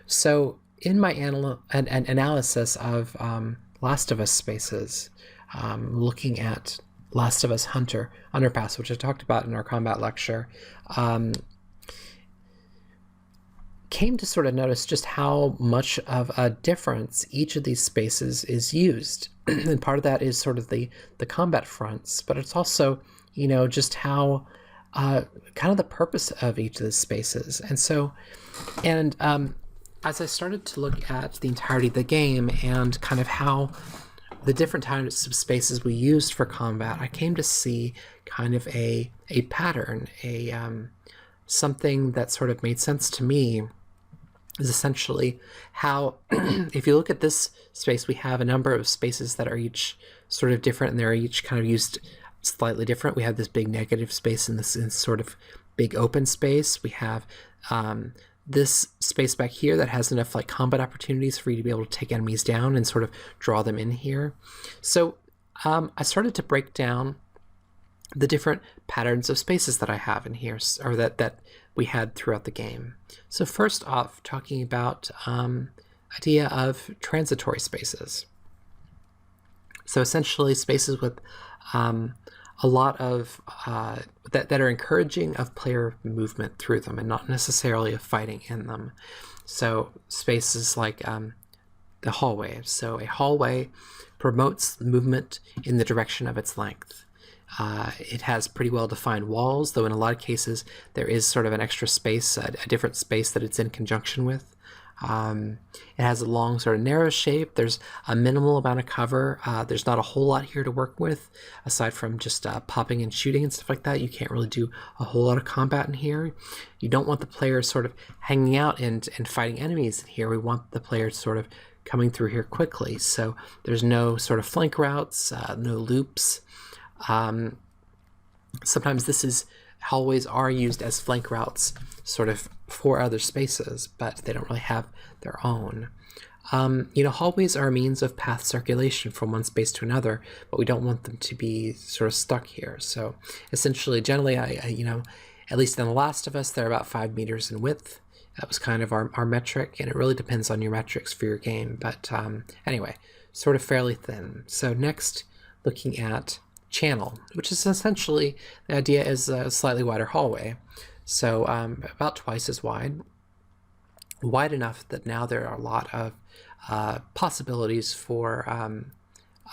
So in my analysis of Last of Us spaces, looking at Last of Us Hunter Underpass, which I talked about in our combat lecture, um, came to sort of notice just how much of a difference each of these spaces is used. And part of that is sort of the combat fronts, but it's also, just how kind of the purpose of each of the spaces. And so, and as I started to look at the entirety of the game and kind of how the different types of spaces we used for combat, I came to see kind of a pattern, something that sort of made sense to me is essentially how, if you look at this space, we have a number of spaces that are each sort of different, and they're each kind of used slightly different. We have this big negative space and this sort of big open space. We have this space back here that has enough like combat opportunities for you to be able to take enemies down and sort of draw them in here. So I started to break down the different patterns of spaces that I have in here, or that we had throughout the game. So first off, talking about idea of transitory spaces. So essentially spaces with a lot of that are encouraging of player movement through them and not necessarily of fighting in them. So spaces like the hallway. So a hallway promotes movement in the direction of its length. It has pretty well-defined walls, though in a lot of cases there is sort of an extra space, a different space that it's in conjunction with. It has a long sort of narrow shape. There's a minimal amount of cover. There's not a whole lot here to work with, aside from just popping and shooting and stuff like that. You can't really do a whole lot of combat in here. You don't want the player sort of hanging out and fighting enemies in here. We want the player sort of coming through here quickly. So there's no sort of flank routes, no loops. Sometimes hallways are used as flank routes sort of for other spaces, but they don't really have their own. Hallways are a means of path circulation from one space to another, but we don't want them to be sort of stuck here. So essentially, generally, at least in The Last of Us, they're about 5 meters in width. That was kind of our metric, and it really depends on your metrics for your game. But anyway, sort of fairly thin. So next, looking at channel, which is essentially, the idea is a slightly wider hallway. So about twice as wide enough that now there are a lot of possibilities for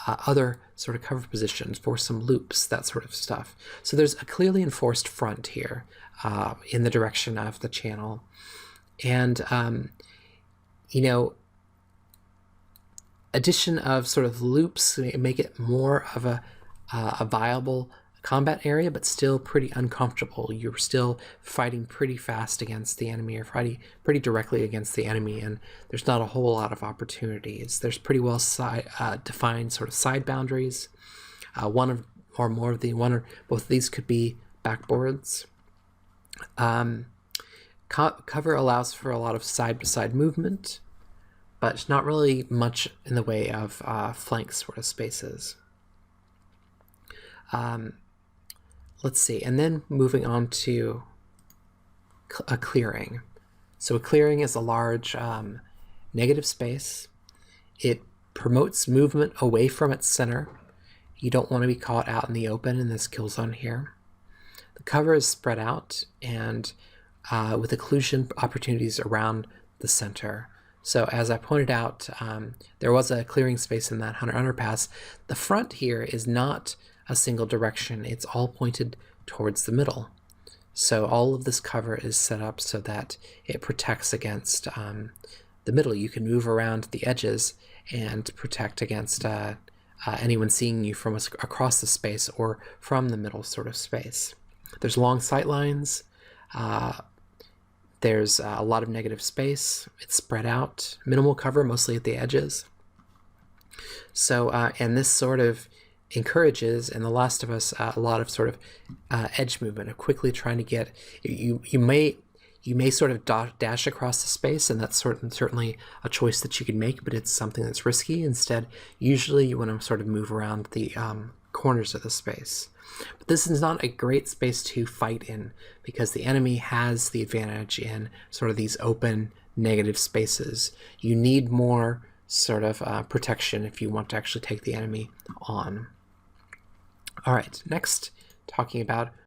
other sort of cover positions, for some loops, that sort of stuff. So there's a clearly enforced front here in the direction of the channel. And, addition of sort of loops make it more of a viable combat area, but still pretty uncomfortable. You're still fighting pretty fast against the enemy, or fighting pretty directly against the enemy, and there's not a whole lot of opportunities. There's pretty well defined sort of side boundaries. One or both of these could be backboards. Cover allows for a lot of side-to-side movement, but not really much in the way of flank sort of spaces. Let's see, and then moving on to a clearing. So a clearing is a large negative space. It promotes movement away from its center. You don't want to be caught out in the open in this kill zone here. The cover is spread out and with occlusion opportunities around the center. So as I pointed out, there was a clearing space in that Hunter Underpass. The front here is not a single direction. It's all pointed towards the middle. So all of this cover is set up so that it protects against the middle. You can move around the edges and protect against anyone seeing you from across the space or from the middle sort of space. There's long sight lines. There's a lot of negative space. It's spread out. Minimal cover, mostly at the edges. So, and this sort of encourages, in The Last of Us, a lot of sort of edge movement, of quickly trying to get, you may sort of dash across the space, and that's certainly a choice that you can make, but it's something that's risky. Instead, usually you want to sort of move around the corners of the space. But this is not a great space to fight in, because the enemy has the advantage in sort of these open negative spaces. You need more sort of protection if you want to actually take the enemy on. All right, next, talking about